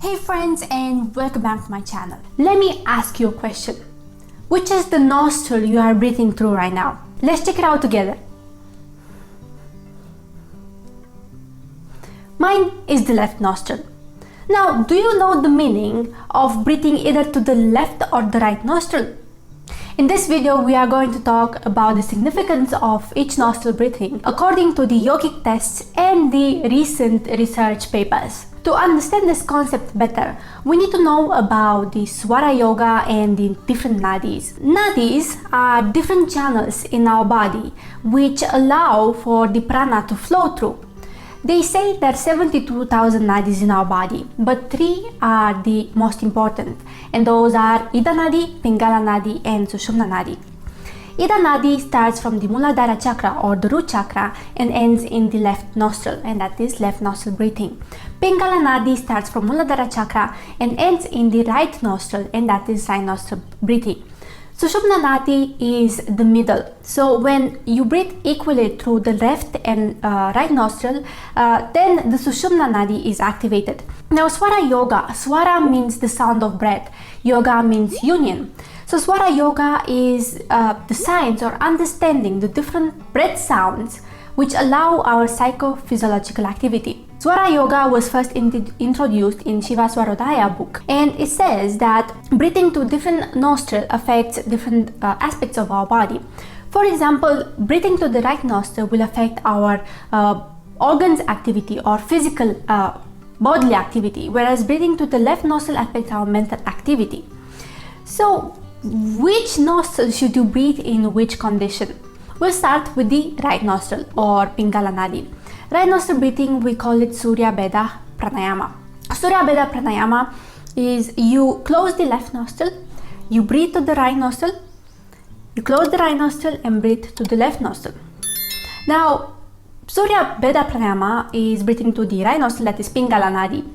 Hey friends, and welcome back to my channel. Let me ask you a question. Which is the nostril you are breathing through right now? Let's check it out together. Mine is the left nostril. Now, do you know the meaning of breathing either to the left or the right nostril? In this video, we are going to talk about the significance of each nostril breathing according to the yogic tests and the recent research papers. To understand this concept better, we need to know about the Swara Yoga and the different nadis. Nadis are different channels in our body which allow for the prana to flow through. They say there are 72,000 nadis in our body, but three are the most important, and those are Ida Nadi, Pingala Nadi, and Sushumna Nadi. Ida Nadi starts from the Muladhara chakra or the root chakra and ends in the left nostril, and that is left nostril breathing. Pingala Nadi starts from Muladhara chakra and ends in the right nostril, and that is right nostril breathing. Sushumna Nadi is the middle. So when you breathe equally through the left and right nostril, then the Sushumna Nadi is activated. Now Swara Yoga, Swara means the sound of breath, Yoga means union. So Swara Yoga is the science or understanding the different breath sounds which allow our psychophysiological activity. Swara Yoga was first introduced in Shiva Swarodaya book, and it says that breathing to different nostril affects different aspects of our body. For example, breathing to the right nostril will affect our organs activity or physical bodily activity, whereas breathing to the left nostril affects our mental activity. So which nostril should you breathe in which condition? We'll start with the right nostril or Pingala Nadi. Right nostril breathing, we call it Surya Beda pranayama. Surya Beda pranayama is you close the left nostril, you breathe to the right nostril, you close the right nostril and breathe to the left nostril. Now, Surya Beda pranayama is breathing to the right nostril, that is Pingala Nadi.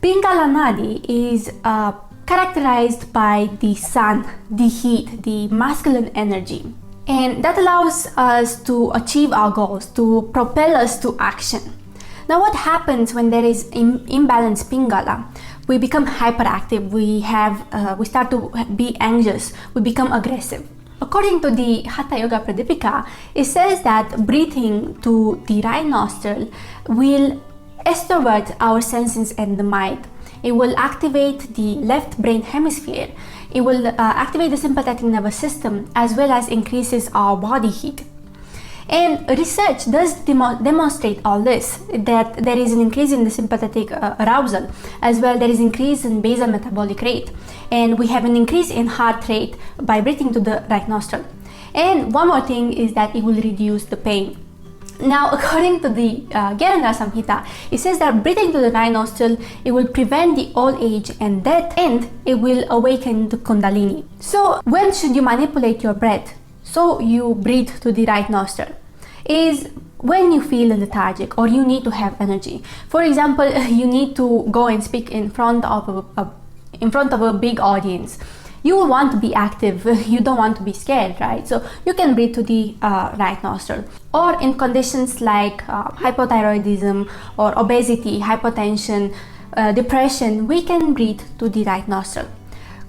Pingala Nadi is characterized by the sun, the heat, the masculine energy. And that allows us to achieve our goals, to propel us to action. Now what happens when there is imbalanced Pingala? We become hyperactive, we start to be anxious, we become aggressive. According to the Hatha Yoga Pradipika, it says that breathing to the right nostril will extrovert our senses and the mind. It will activate the left brain hemisphere. It will activate the sympathetic nervous system as well as increases our body heat. And research does demonstrate all this, that there is an increase in the sympathetic arousal, as well there is increase in basal metabolic rate, and we have an increase in heart rate by breathing to the right nostril. And one more thing is that it will reduce the pain. Now, according to the Gyanendra Samhita, it says that breathing to the right nostril, it will prevent the old age and death, and it will awaken the Kundalini. So, when should you manipulate your breath? So you breathe to the right nostril is when you feel lethargic or you need to have energy. For example, you need to go and speak in front of a big audience. You will want to be active, you don't want to be scared, right? So you can breathe to the right nostril. Or in conditions like hypothyroidism or obesity, hypertension, depression, we can breathe to the right nostril.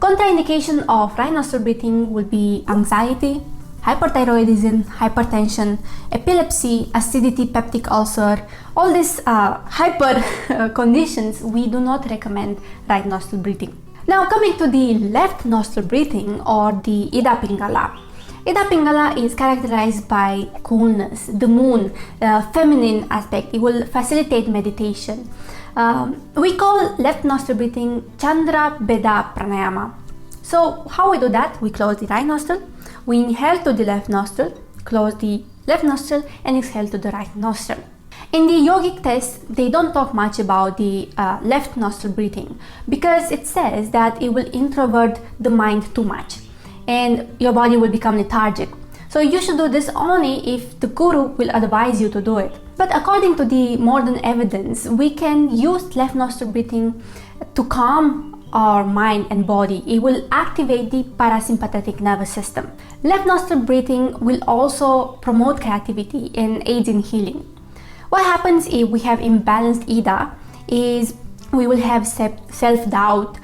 Contraindication of right nostril breathing will be anxiety, hyperthyroidism, hypertension, epilepsy, acidity, peptic ulcer. All these hyper conditions, we do not recommend right nostril breathing. Now coming to the left nostril breathing or the Ida Pingala. Ida Pingala is characterized by coolness, the moon, feminine aspect. It will facilitate meditation. We call left nostril breathing Chandra Beda pranayama. So how we do that? We close the right nostril, we inhale to the left nostril, close the left nostril and exhale to the right nostril. In the yogic test, they don't talk much about the left nostril breathing because it says that it will introvert the mind too much and your body will become lethargic. So you should do this only if the guru will advise you to do it. But according to the modern evidence, we can use left nostril breathing to calm our mind and body. It will activate the parasympathetic nervous system. Left nostril breathing will also promote creativity and aids in healing. What happens if we have imbalanced Ida is we will have self-doubt,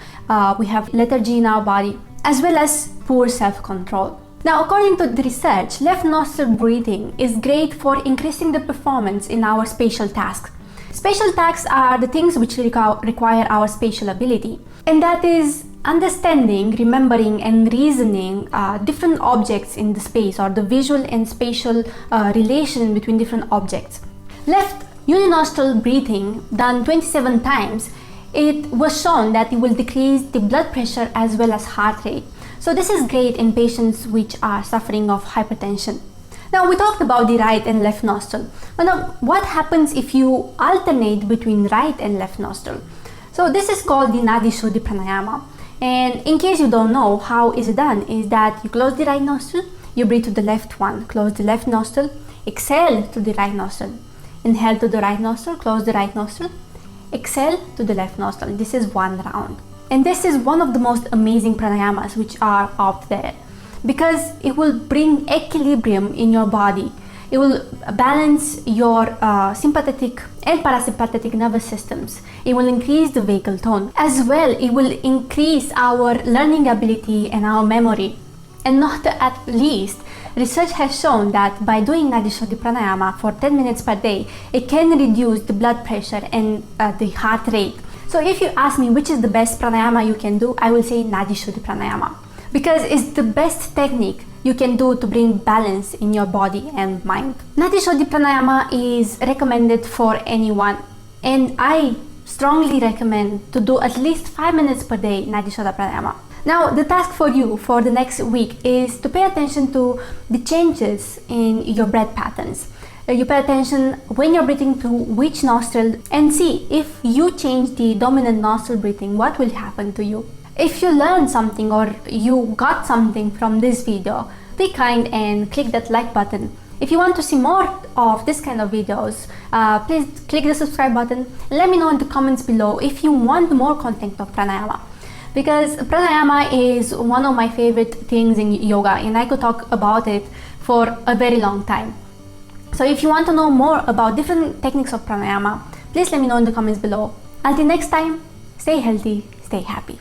we have lethargy in our body, as well as poor self-control. Now, according to the research, left nostril breathing is great for increasing the performance in our spatial tasks. Spatial tasks are the things which require our spatial ability, and that is understanding, remembering, and reasoning different objects in the space, or the visual and spatial relation between different objects. Left uninostril breathing done 27 times, it was shown that it will decrease the blood pressure as well as heart rate. So this is great in patients which are suffering of hypertension. Now, we talked about the right and left nostril. But now, what happens if you alternate between right and left nostril? So this is called the Nadishuddi pranayama. And in case you don't know how is it done, is that you close the right nostril, you breathe to the left one, close the left nostril, exhale to the right nostril, inhale to the right nostril, close the right nostril, exhale to the left nostril. This is one round. And this is one of the most amazing pranayamas which are out there, because it will bring equilibrium in your body. It will balance your sympathetic and parasympathetic nervous systems. It will increase the vagal tone. As well, it will increase our learning ability and our memory. And not at least, research has shown that by doing Nadishuddhi pranayama for 10 minutes per day, it can reduce the blood pressure and the heart rate. So if you ask me which is the best pranayama you can do, I will say Nadishuddhi pranayama, because it's the best technique you can do to bring balance in your body and mind. Nadishuddhi pranayama is recommended for anyone, and I strongly recommend to do at least 5 minutes per day Nadishuddhi pranayama. Now, the task for you for the next week is to pay attention to the changes in your breath patterns. You pay attention when you're breathing through which nostril, and see if you change the dominant nostril breathing, what will happen to you. If you learned something or you got something from this video, be kind and click that like button. If you want to see more of this kind of videos, please click the subscribe button. Let me know in the comments below if you want more content of pranayama, because pranayama is one of my favorite things in yoga, and I could talk about it for a very long time. So if you want to know more about different techniques of pranayama, please let me know in the comments below. Until next time, stay healthy, stay happy.